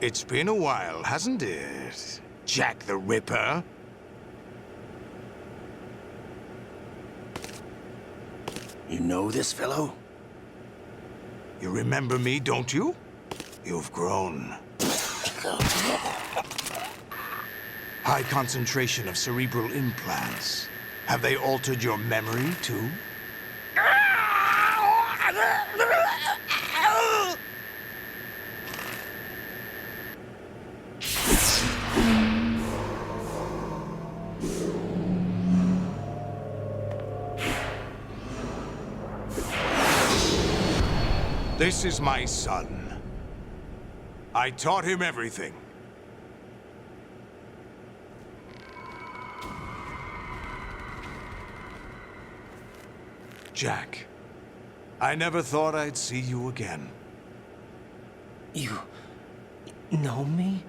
It's been a while, hasn't it? Jack the Ripper? You know this fellow? You remember me, don't you? You've grown. High concentration of cerebral implants. Have they altered your memory, too? This is my son. I taught him everything. Jack, I never thought I'd see you again. You know me?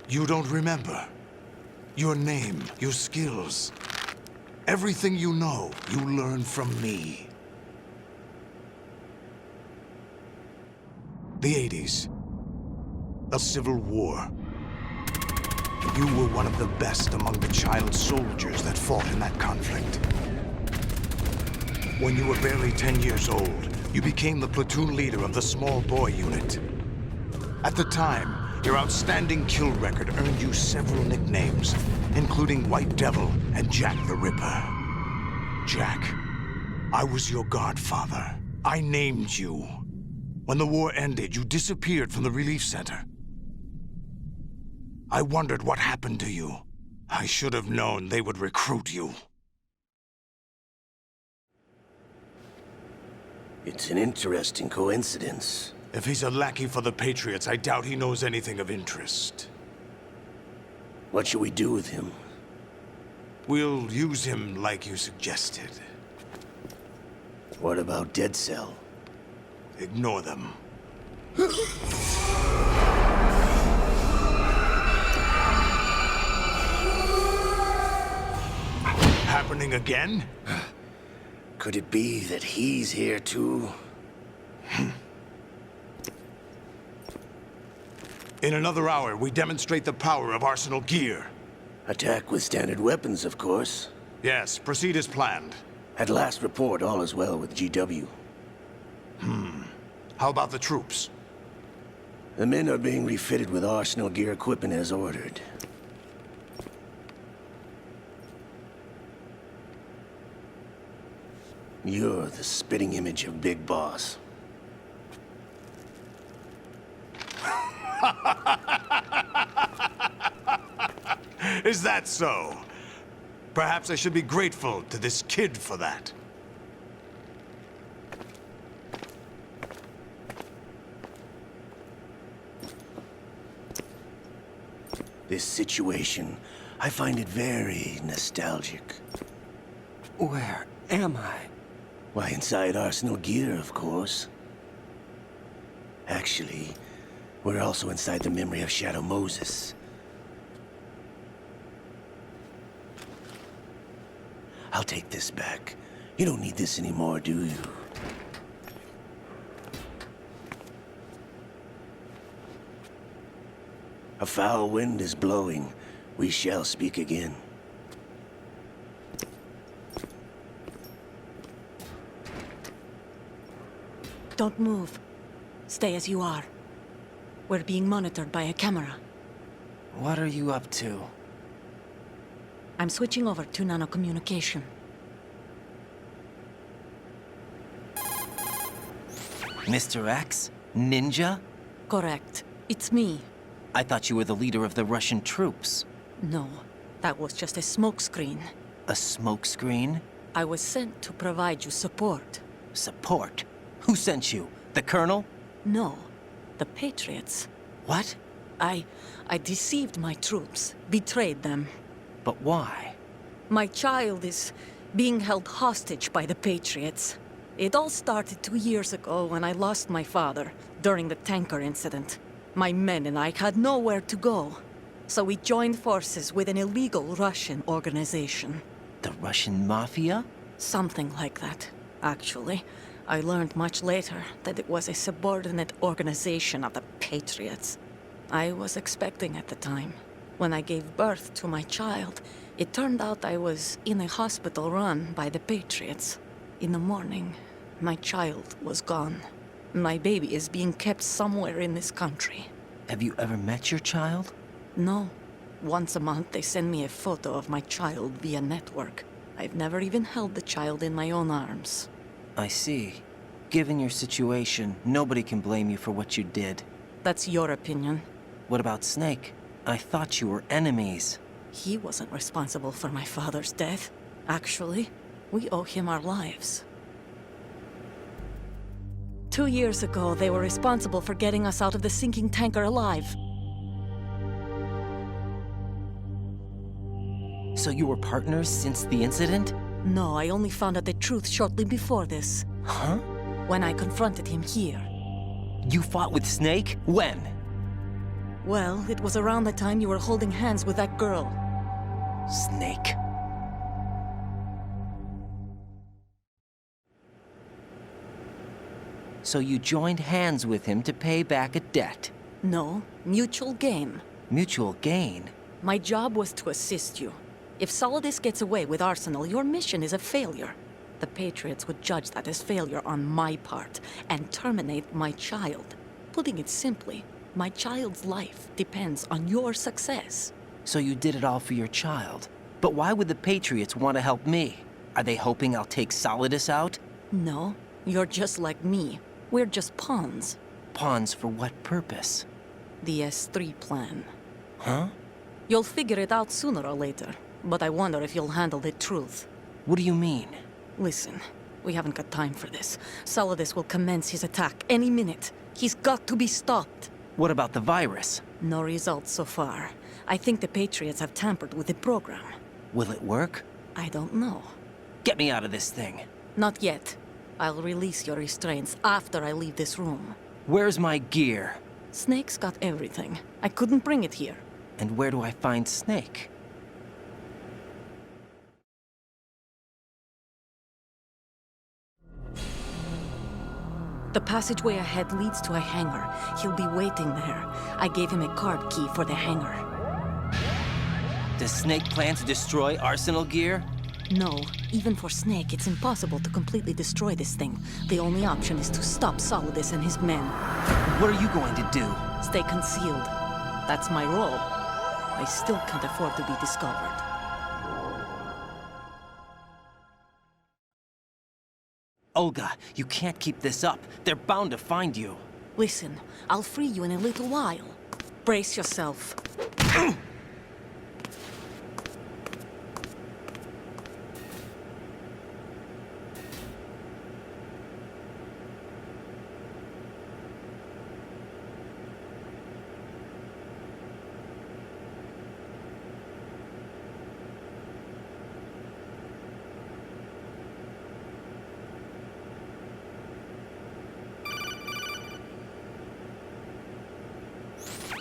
You don't remember. Your name, your skills. Everything you know, you learned from me. The 80s. A civil war. You were one of the best among the child soldiers that fought in that conflict. When you were barely 10 years old, you became the platoon leader of the small boy unit. At the time, your outstanding kill record earned you several nicknames, including White Devil and Jack the Ripper. Jack, I was your godfather. I named you. When the war ended, you disappeared from the relief center. I wondered what happened to you. I should have known they would recruit you. It's an interesting coincidence. If he's a lackey for the Patriots, I doubt he knows anything of interest. What should we do with him? We'll use him like you suggested. What about Dead Cell? Ignore them. Happening again? Could it be that he's here too? In another hour, we demonstrate the power of Arsenal gear. Attack with standard weapons, of course. Yes, proceed as planned. At last report, all is well with GW. How about the troops? The men are being refitted with Arsenal gear equipment as ordered. You're the spitting image of Big Boss. Is that so? Perhaps I should be grateful to this kid for that. This situation, I find it very nostalgic. Where am I? Why, inside Arsenal gear, of course. Actually, we're also inside the memory of Shadow Moses. I'll take this back. You don't need this anymore, do you? A foul wind is blowing. We shall speak again. Don't move. Stay as you are. We're being monitored by a camera. What are you up to? I'm switching over to nanocommunication. Mr. X? Ninja? Correct. It's me. I thought you were the leader of the Russian troops. No, that was just a smokescreen. A smokescreen? I was sent to provide you support. Support? Who sent you? The Colonel? No, the Patriots. What? I deceived my troops, betrayed them. But why? My child is being held hostage by the Patriots. It all started 2 years ago when I lost my father during the tanker incident. My men and I had nowhere to go, so we joined forces with an illegal Russian organization. The Russian Mafia? Something like that, actually. I learned much later that it was a subordinate organization of the Patriots. I was expecting at the time. When I gave birth to my child, it turned out I was in a hospital run by the Patriots. In the morning, my child was gone. My baby is being kept somewhere in this country. Have you ever met your child? No. Once a month, they send me a photo of my child via network. I've never even held the child in my own arms. I see. Given your situation, nobody can blame you for what you did. That's your opinion. What about Snake? I thought you were enemies. He wasn't responsible for my father's death. Actually, we owe him our lives. 2 years ago, they were responsible for getting us out of the sinking tanker alive. So you were partners since the incident? No, I only found out the truth shortly before this. Huh? When I confronted him here. You fought with Snake? When? Well, it was around the time you were holding hands with that girl. Snake. So you joined hands with him to pay back a debt. No, mutual gain. Mutual gain? My job was to assist you. If Solidus gets away with Arsenal, your mission is a failure. The Patriots would judge that as failure on my part and terminate my child. Putting it simply, my child's life depends on your success. So you did it all for your child. But why would the Patriots want to help me? Are they hoping I'll take Solidus out? No, you're just like me. We're just pawns. Pawns for what purpose? The S3 plan. Huh? You'll figure it out sooner or later, but I wonder if you'll handle the truth. What do you mean? Listen, we haven't got time for this. Solidus will commence his attack any minute. He's got to be stopped. What about the virus? No results so far. I think the Patriots have tampered with the program. Will it work? I don't know. Get me out of this thing. Not yet. I'll release your restraints after I leave this room. Where's my gear? Snake's got everything. I couldn't bring it here. And where do I find Snake? The passageway ahead leads to a hangar. He'll be waiting there. I gave him a card key for the hangar. Does Snake plan to destroy Arsenal gear? No, even for Snake, it's impossible to completely destroy this thing. The only option is to stop Solidus and his men. What are you going to do? Stay concealed. That's my role. I still can't afford to be discovered. Olga, you can't keep this up. They're bound to find you. Listen, I'll free you in a little while. Brace yourself.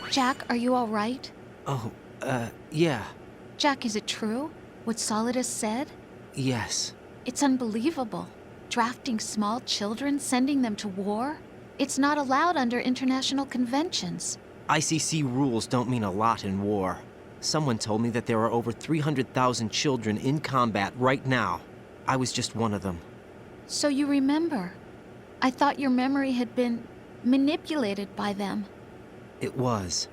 Jack, are you all right? Oh, yeah. Jack, is it true? What Solidus said? Yes. It's unbelievable. Drafting small children, sending them to war? It's not allowed under international conventions. ICC rules don't mean a lot in war. Someone told me that there are over 300,000 children in combat right now. I was just one of them. So you remember. I thought your memory had been manipulated by them. It was.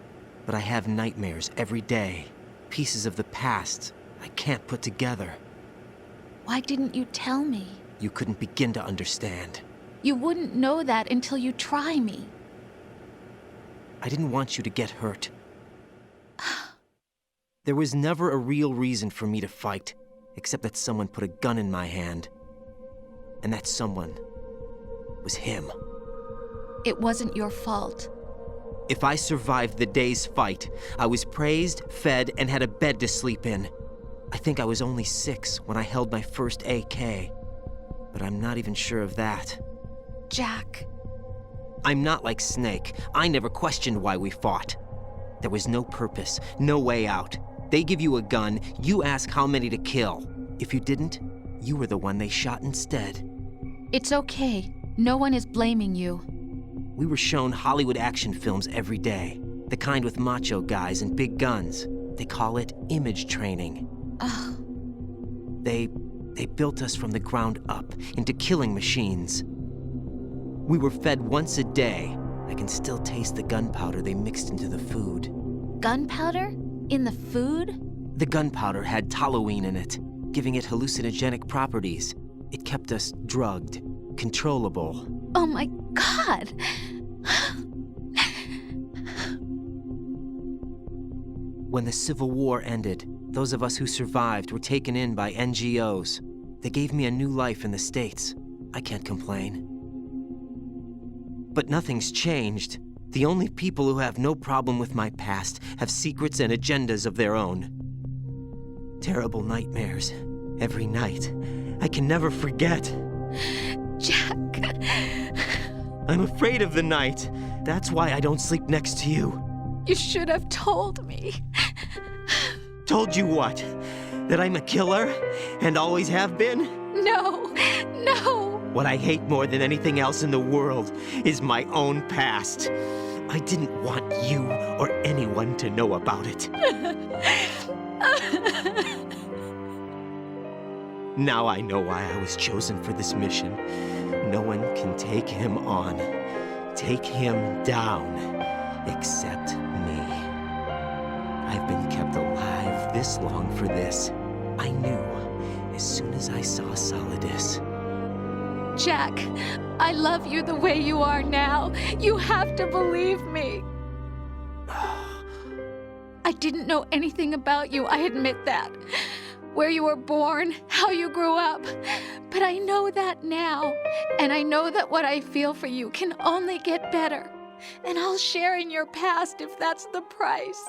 But I have nightmares every day. Pieces of the past I can't put together. Why didn't you tell me? You couldn't begin to understand. You wouldn't know that until you try me. I didn't want you to get hurt. There was never a real reason for me to fight, except that someone put a gun in my hand. And that someone was him. It wasn't your fault. If I survived the day's fight, I was praised, fed, and had a bed to sleep in. I think I was only 6 when I held my first AK. But I'm not even sure of that. Jack. I'm not like Snake. I never questioned why we fought. There was no purpose, no way out. They give you a gun, you ask how many to kill. If you didn't, you were the one they shot instead. It's okay. No one is blaming you. We were shown Hollywood action films every day. The kind with macho guys and big guns. They call it image training. Ugh. They built us from the ground up into killing machines. We were fed once a day. I can still taste the gunpowder they mixed into the food. Gunpowder? In the food? The gunpowder had toluene in it, giving it hallucinogenic properties. It kept us drugged, controllable. Oh my God! When the Civil War ended, those of us who survived were taken in by NGOs. They gave me a new life in the States. I can't complain. But nothing's changed. The only people who have no problem with my past have secrets and agendas of their own. Terrible nightmares. Every night. I can never forget. Jack. I'm afraid of the night. That's why I don't sleep next to you. You should have told me. Told you what? That I'm a killer? And always have been? No, no. What I hate more than anything else in the world is my own past. I didn't want you or anyone to know about it. Now I know why I was chosen for this mission. No one can take him on, take him down, except me. I've been kept alive this long for this. I knew as soon as I saw Solidus. Jack, I love you the way you are now. You have to believe me. I didn't know anything about you, I admit that. Where you were born, how you grew up. But I know that now. And I know that what I feel for you can only get better. And I'll share in your past if that's the price.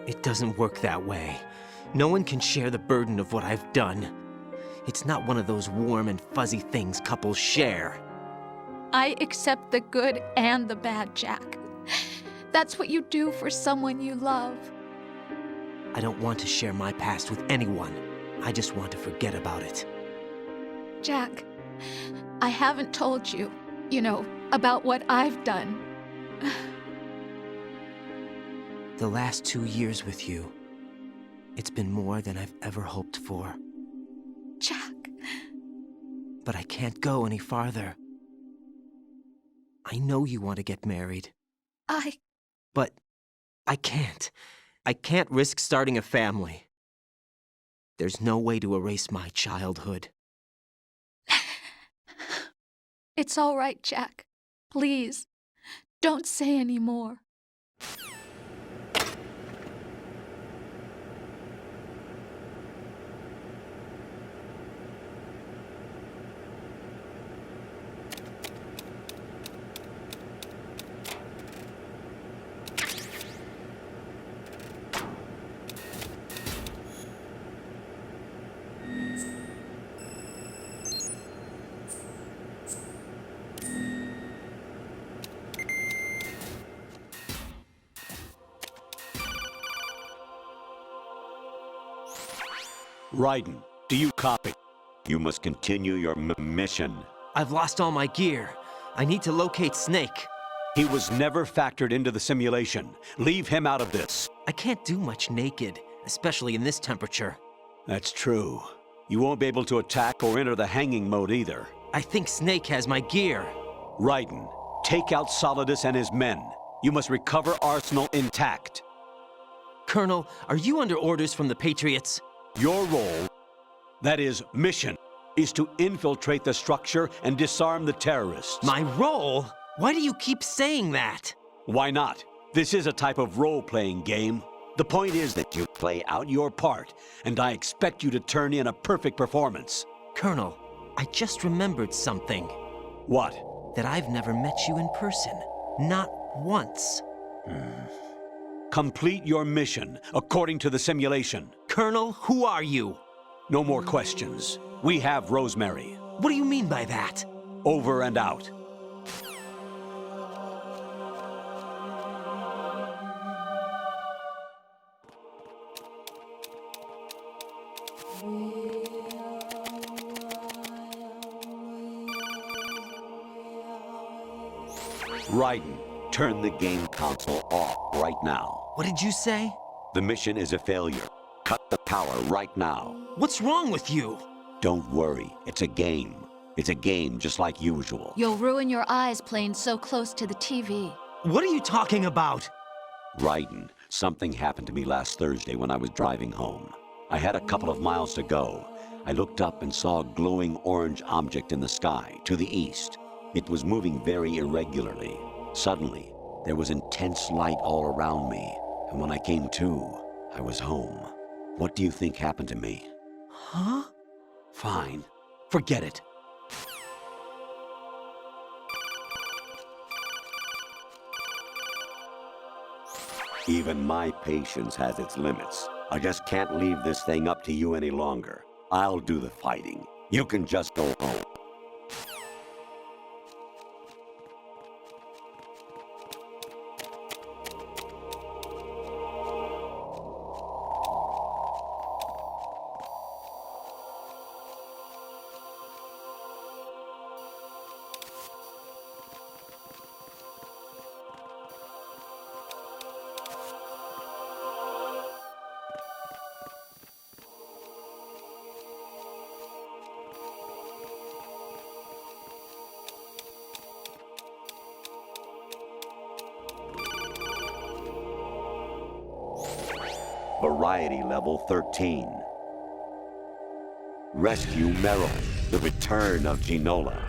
It doesn't work that way. No one can share the burden of what I've done. It's not one of those warm and fuzzy things couples share. I accept the good and the bad, Jack. That's what you do for someone you love. I don't want to share my past with anyone. I just want to forget about it. Jack, I haven't told you, about what I've done. The last 2 years with you, it's been more than I've ever hoped for. Jack. But I can't go any farther. I know you want to get married. But I can't. I can't risk starting a family. There's no way to erase my childhood. It's all right, Jack. Please, don't say any more. Raiden, do you copy? You must continue your mission. I've lost all my gear. I need to locate Snake. He was never factored into the simulation. Leave him out of this. I can't do much naked, especially in this temperature. That's true. You won't be able to attack or enter the hanging mode either. I think Snake has my gear. Raiden, take out Solidus and his men. You must recover Arsenal intact. Colonel, are you under orders from the Patriots? Your role, that is, mission, is to infiltrate the structure and disarm the terrorists. My role? Why do you keep saying that? Why not? This is a type of role-playing game. The point is that you play out your part, and I expect you to turn in a perfect performance. Colonel, I just remembered something. What? That I've never met you in person. Not once. Complete your mission, according to the simulation. Colonel, who are you? No more questions. We have Rosemary. What do you mean by that? Over and out. Raiden, turn the game console off right now. What did you say? The mission is a failure. Cut the power right now. What's wrong with you? Don't worry, it's a game. It's a game just like usual. You'll ruin your eyes playing so close to the TV. What are you talking about? Raiden, something happened to me last Thursday when I was driving home. I had a couple of miles to go. I looked up and saw a glowing orange object in the sky, to the east. It was moving very irregularly. Suddenly, there was intense light all around me, and when I came to, I was home. What do you think happened to me? Huh? Fine. Forget it. Even my patience has its limits. I just can't leave this thing up to you any longer. I'll do the fighting. You can just go home. Variety level 13. Rescue Meryl, the return of Ginola.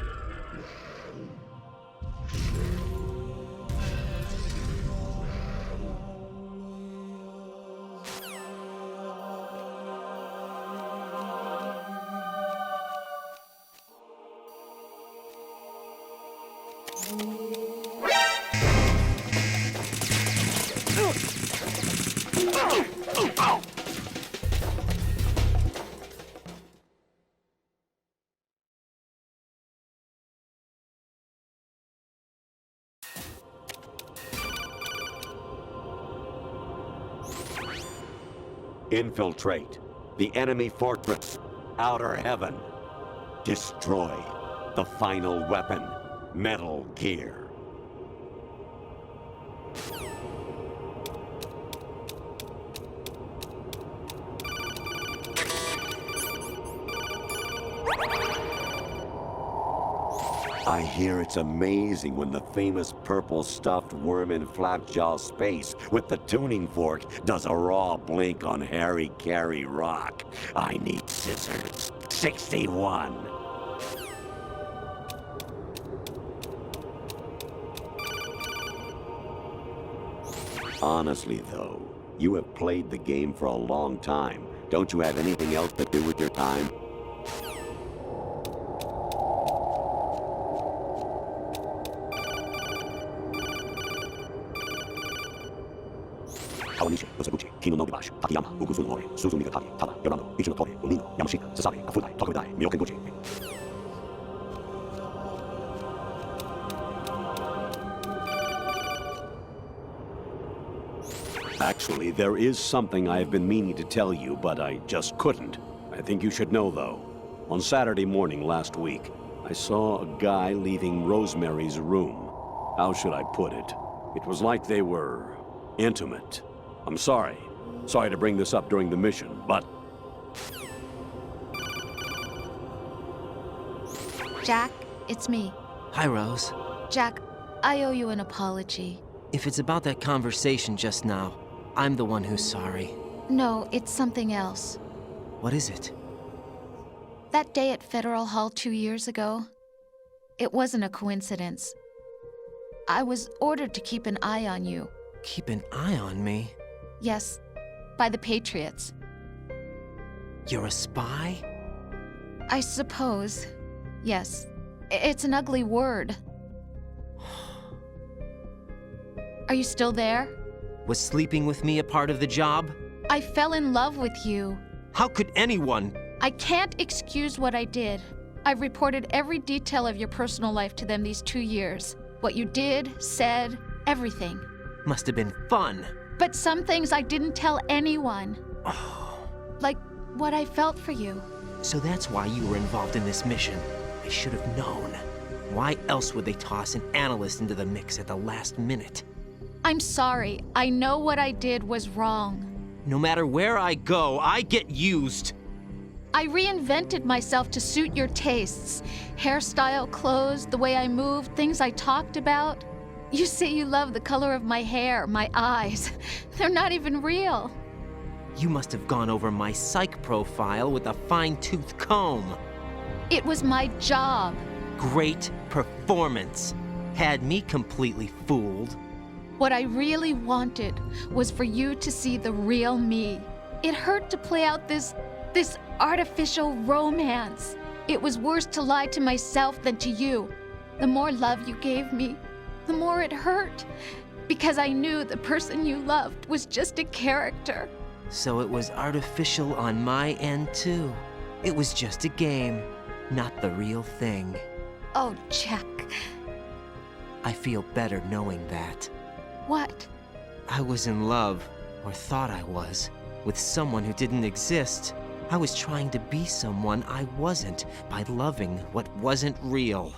Infiltrate the enemy fortress, Outer Heaven. Destroy the final weapon, Metal Gear. I hear it's amazing when the famous purple stuffed worm in Flapjaw space with the tuning fork does a raw blink on Harry Carey rock. I need scissors. 61. Honestly, though, you have played the game for a long time. Don't you have anything else to do with your time? Kawanishi, Osaguchi, Kino no Gibashi, Takayama, Ugusun Hori, Suzumiga Taki, Tada, Yorando, Ichino Tori, Unino, Yamashita, Sasari, Afutai, Tokudai, Myokenguchi. Actually, there is something I have been meaning to tell you, but I just couldn't. I think you should know, though. On Saturday morning last week, I saw a guy leaving Rosemary's room. How should I put it? It was like they were intimate. I'm sorry. Sorry to bring this up during the mission, but... Jack, it's me. Hi, Rose. Jack, I owe you an apology. If it's about that conversation just now, I'm the one who's sorry. No, it's something else. What is it? That day at Federal Hall 2 years ago, it wasn't a coincidence. I was ordered to keep an eye on you. Keep an eye on me? Yes, by the Patriots. You're a spy? I suppose. Yes. It's an ugly word. Are you still there? Was sleeping with me a part of the job? I fell in love with you. How could anyone? I can't excuse what I did. I've reported every detail of your personal life to them these 2 years. What you did, said, everything. Must have been fun. But some things I didn't tell anyone. Like what I felt for you. So that's why you were involved in this mission. I should have known. Why else would they toss an analyst into the mix at the last minute? I'm sorry. I know what I did was wrong. No matter where I go, I get used. I reinvented myself to suit your tastes. Hairstyle, clothes, the way I moved, things I talked about. You say you love the color of my hair, my eyes. They're not even real. You must have gone over my psych profile with a fine-tooth comb. It was my job. Great performance. Had me completely fooled. What I really wanted was for you to see the real me. It hurt to play out this artificial romance. It was worse to lie to myself than to you. The more love you gave me, the more it hurt. Because I knew the person you loved was just a character. So it was artificial on my end, too. It was just a game, not the real thing. Oh, Jack. I feel better knowing that. What? I was in love, or thought I was, with someone who didn't exist. I was trying to be someone I wasn't by loving what wasn't real.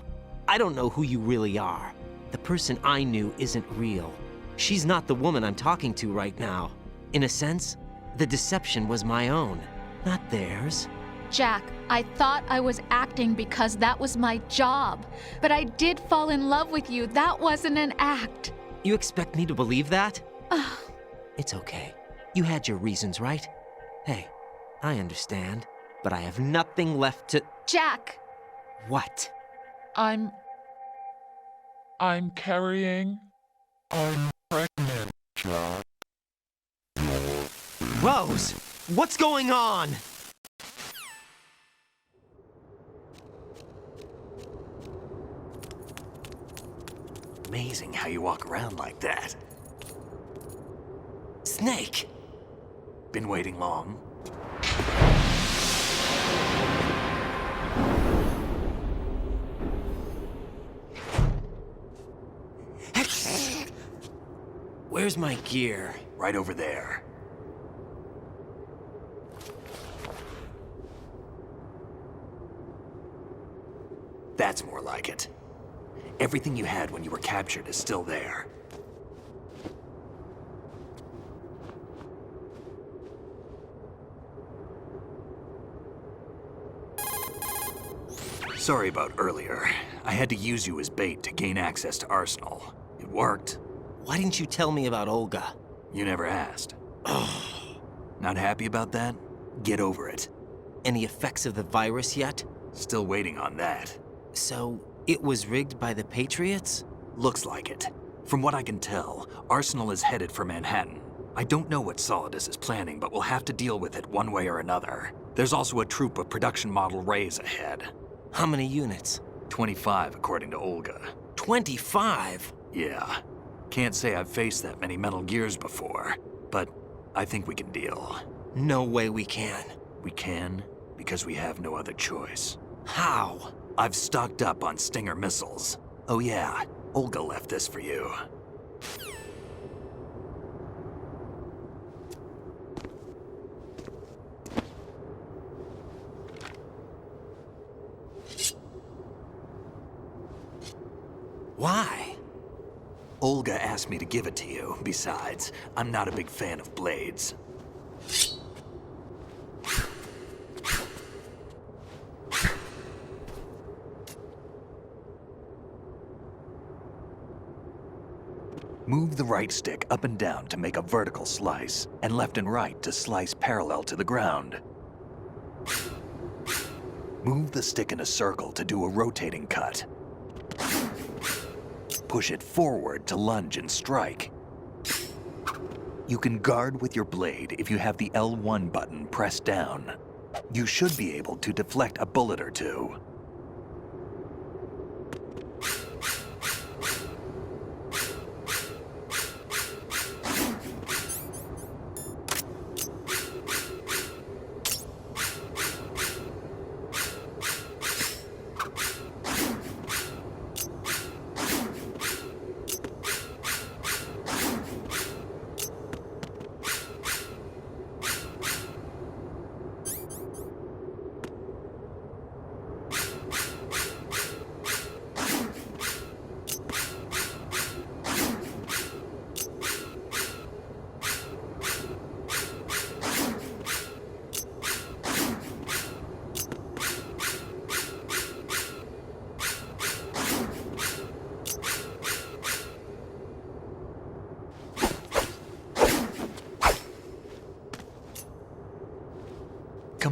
I don't know who you really are. The person I knew isn't real. She's not the woman I'm talking to right now. In a sense, the deception was my own, not theirs. Jack, I thought I was acting because that was my job. But I did fall in love with you. That wasn't an act. You expect me to believe that? It's okay. You had your reasons, right? Hey, I understand, but I have nothing left to... Jack! What? I'm carrying. I'm pregnant, Jack. Rose! What's going on? Amazing how you walk around like that. Snake! Been waiting long? Where's my gear? Right over there. That's more like it. Everything you had when you were captured is still there. Sorry about earlier. I had to use you as bait to gain access to Arsenal. It worked. Why didn't you tell me about Olga? You never asked. Not happy about that? Get over it. Any effects of the virus yet? Still waiting on that. So, it was rigged by the Patriots? Looks like it. From what I can tell, Arsenal is headed for Manhattan. I don't know what Solidus is planning, but we'll have to deal with it one way or another. There's also a troop of production model Rays ahead. How many units? 25, according to Olga. 25? Yeah. Can't say I've faced that many Metal Gears before, but I think we can deal. No way we can. We can, because we have no other choice. How? I've stocked up on Stinger missiles. Oh yeah, Olga left this for you. Why? Olga asked me to give it to you. Besides, I'm not a big fan of blades. Move the right stick up and down to make a vertical slice, and left and right to slice parallel to the ground. Move the stick in a circle to do a rotating cut. Push it forward to lunge and strike. You can guard with your blade if you have the L1 button pressed down. You should be able to deflect a bullet or two.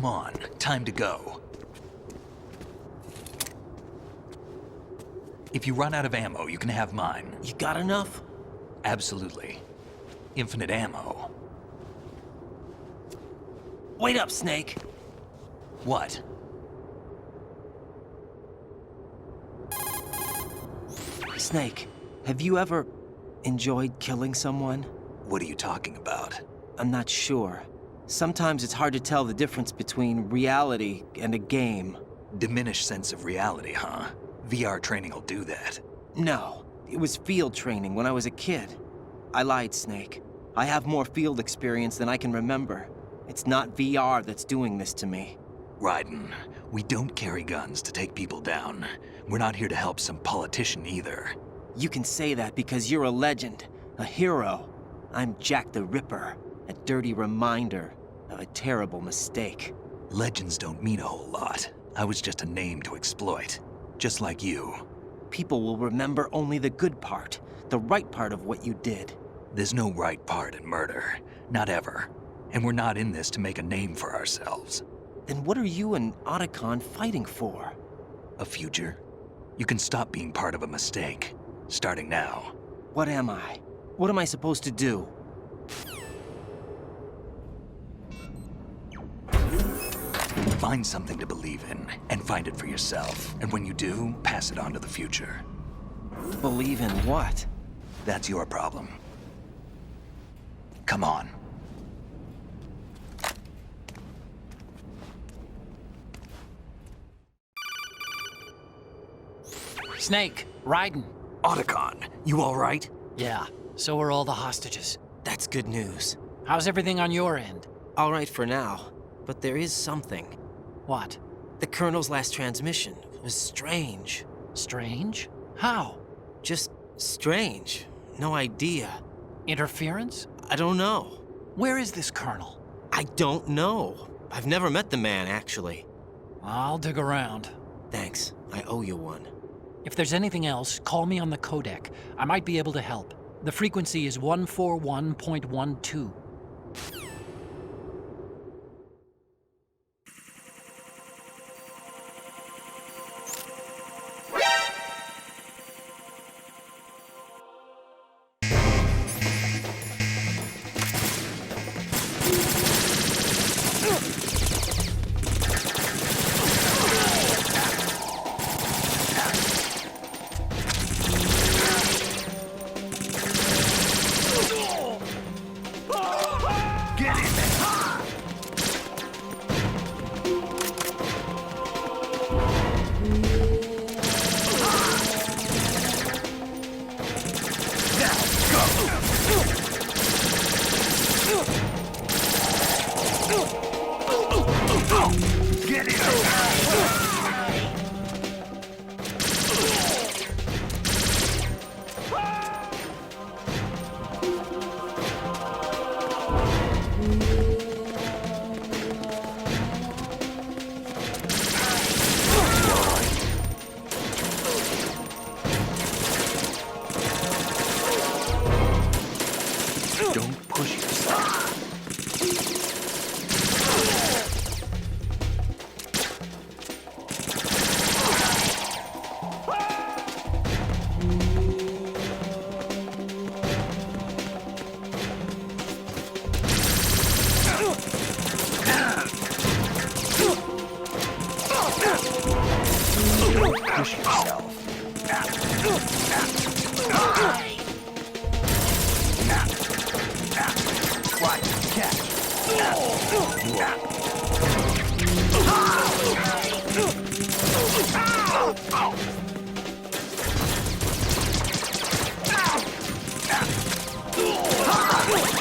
Come on, time to go. If you run out of ammo, you can have mine. You got enough? Absolutely. Infinite ammo. Wait up, Snake. What? Snake, have you ever enjoyed killing someone? What are you talking about? I'm not sure. Sometimes it's hard to tell the difference between reality and a game. Diminished sense of reality, huh? VR training will do that. No, it was field training when I was a kid. I lied, Snake. I have more field experience than I can remember. It's not VR that's doing this to me. Raiden, we don't carry guns to take people down. We're not here to help some politician either. You can say that because you're a legend, a hero. I'm Jack the Ripper, a dirty reminder of a terrible mistake. Legends don't mean a whole lot. I was just a name to exploit. Just like you. People will remember only the good part, the right part of what you did. There's no right part in murder. Not ever. And we're not in this to make a name for ourselves. Then what are you and Otacon fighting for? A future? You can stop being part of a mistake. Starting now. What am I? What am I supposed to do? Find something to believe in, and find it for yourself. And when you do, pass it on to the future. Believe in what? That's your problem. Come on. Snake, Raiden. Otacon, you all right? Yeah, so are all the hostages. That's good news. How's everything on your end? All right for now, but there is something. What? The Colonel's last transmission was strange. Strange? How? Just strange. No idea. Interference? I don't know. Where is this colonel? I don't know. I've never met the man, actually. I'll dig around. Thanks. I owe you one. If there's anything else, call me on the codec. I might be able to help. The frequency is 141.12. Don't push yourself. Push yourself.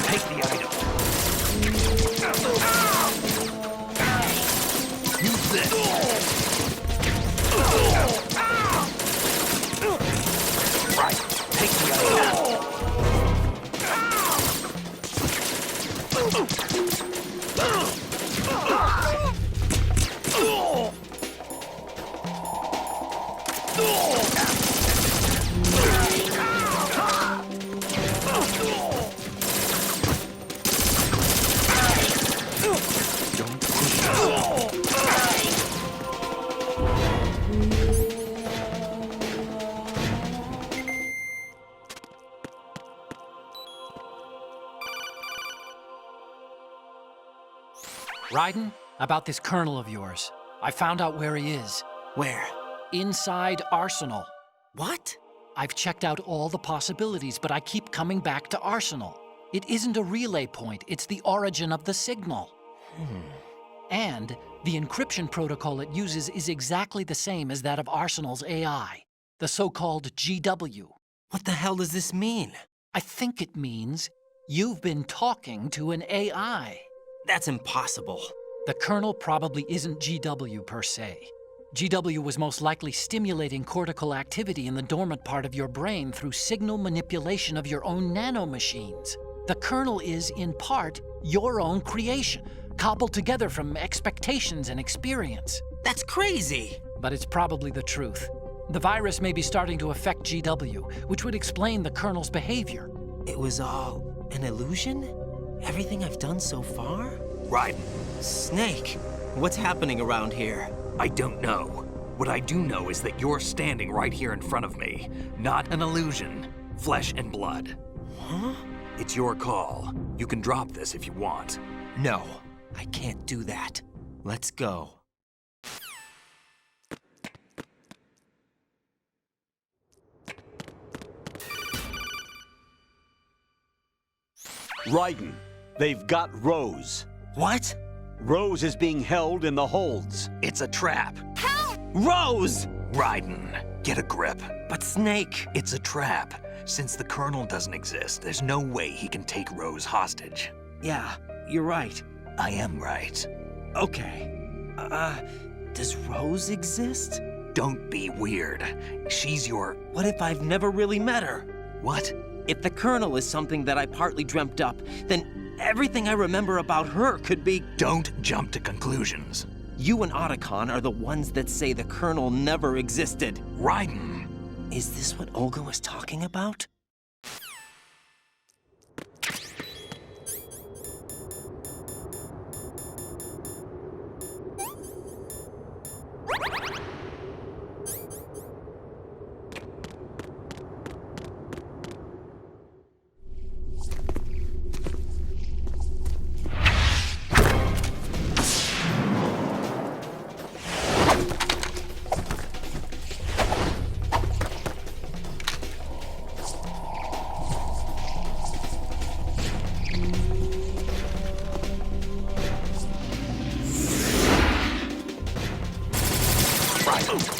Take the item. Use this. Right. Take the item. Don't push yourself. Raiden, about this colonel of yours. I found out where he is. Where? Inside Arsenal. What? I've checked out all the possibilities, but I keep coming back to Arsenal. It isn't a relay point, it's the origin of the signal. And the encryption protocol it uses is exactly the same as that of Arsenal's AI, the so-called GW. What the hell does this mean? I think it means you've been talking to an AI. That's impossible. The kernel probably isn't GW per se. GW was most likely stimulating cortical activity in the dormant part of your brain through signal manipulation of your own nanomachines. The kernel is, in part, your own creation, cobbled together from expectations and experience. That's crazy. But it's probably the truth. The virus may be starting to affect GW, which would explain the kernel's behavior. It was all an illusion? Everything I've done so far? Raiden, Snake, what's happening around here? I don't know. What I do know is that you're standing right here in front of me. Not an illusion. Flesh and blood. Huh? It's your call. You can drop this if you want. No, I can't do that. Let's go. Raiden, they've got Rose. What? Rose is being held in the holds. It's a trap. Rose! Raiden, get a grip. But Snake... It's a trap. Since the Colonel doesn't exist, there's no way he can take Rose hostage. Yeah, you're right. I am right. Okay. Does Rose exist? Don't be weird. She's your... What if I've never really met her? What? If the Colonel is something that I partly dreamt up, then everything I remember about her could be... Don't jump to conclusions. You and Otacon are the ones that say the Colonel never existed. Raiden! Is this what Olga was talking about?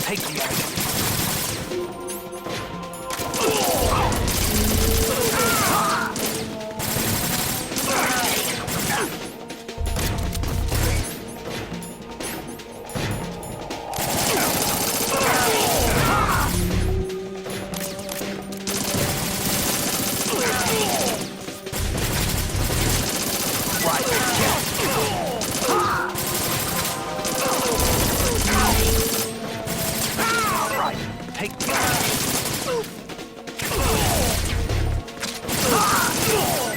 Take the item. Take the item.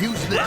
Use this. Use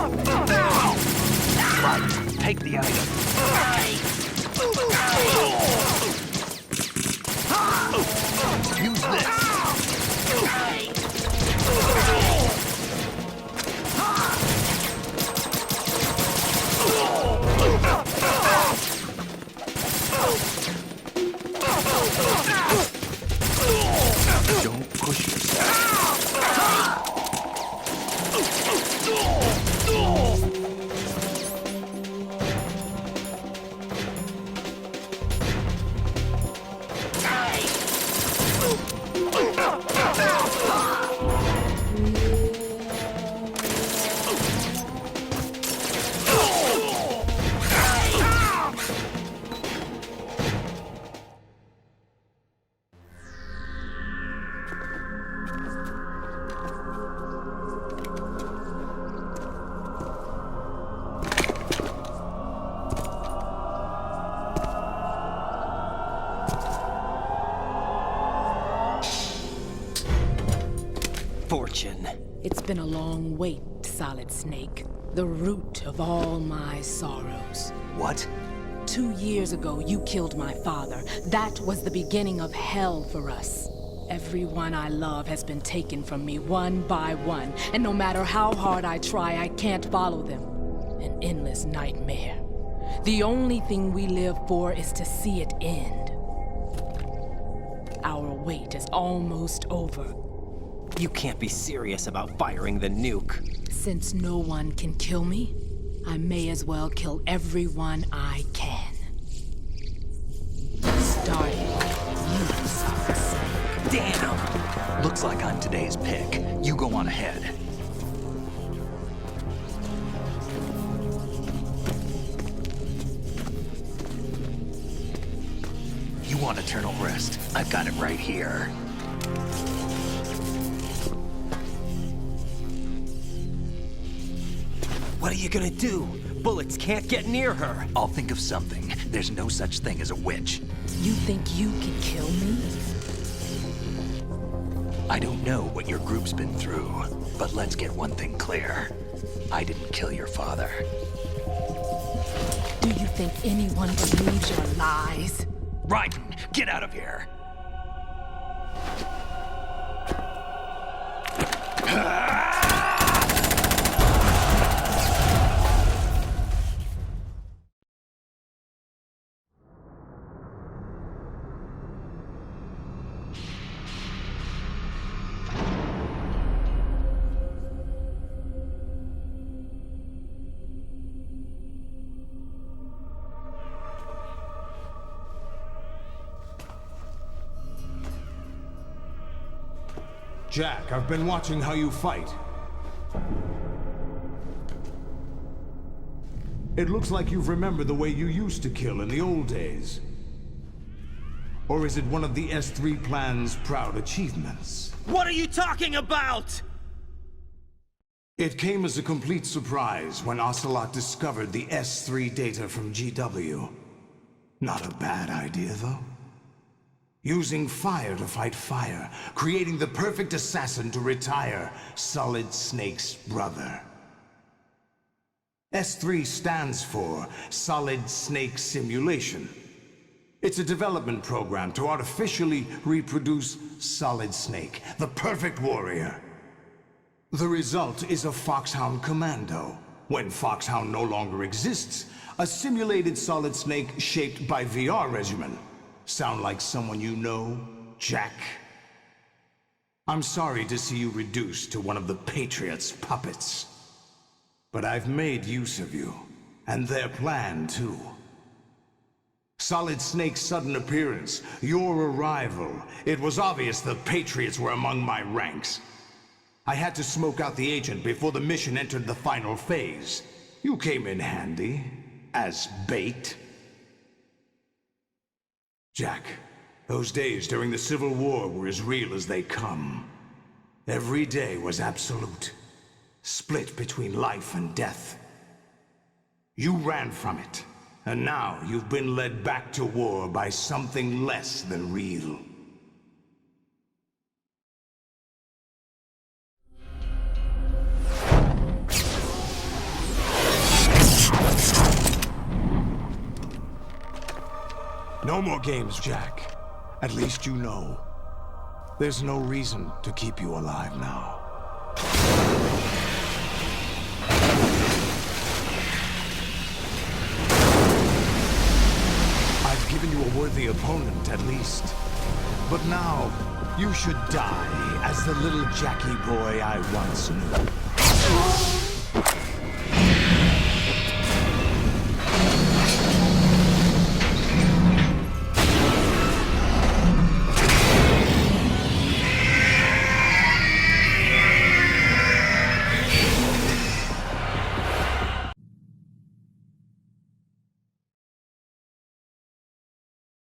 this. Take the item. Use this. Don't push yourself. fortune. It's been a long wait, Solid Snake. The root of all my sorrows. What? 2 years ago, you killed my father. That was the beginning of hell for us. Everyone I love has been taken from me one by one, and no matter how hard I try, I can't follow them. An endless nightmare. The only thing we live for is to see it end. Our wait is almost over. You can't be serious about firing the nuke. Since no one can kill me, I may as well kill everyone I can. Starting with you, Solid Snake. Damn! Looks like I'm today's pick. You go on ahead. You want eternal rest? I've got it right here. What are you gonna do? Bullets can't get near her. I'll think of something. There's no such thing as a witch. You think you can kill me? I don't know what your group's been through, but let's get one thing clear. I didn't kill your father. Do you think anyone believes your lies? Raiden, get out of here! Jack, I've been watching how you fight. It looks like you've remembered the way you used to kill in the old days. Or is it one of the S3 plan's proud achievements? What are you talking about? It came as a complete surprise when Ocelot discovered the S3 data from GW. Not a bad idea, though. Using fire to fight fire, creating the perfect assassin to retire Solid Snake's brother. S3 stands for Solid Snake Simulation. It's a development program to artificially reproduce Solid Snake, the perfect warrior. The result is a Foxhound Commando. When Foxhound no longer exists, a simulated Solid Snake shaped by VR regimen. Sound like someone you know, Jack? I'm sorry to see you reduced to one of the Patriots' puppets. But I've made use of you, and their plan too. Solid Snake's sudden appearance, your arrival, it was obvious the Patriots were among my ranks. I had to smoke out the agent before the mission entered the final phase. You came in handy, as bait. Jack, those days during the Civil War were as real as they come. Every day was absolute, split between life and death. You ran from it, and now you've been led back to war by something less than real. No more games, Jack. At least you know. There's no reason to keep you alive now. I've given you a worthy opponent, at least. But now, you should die as the little Jackie boy I once knew.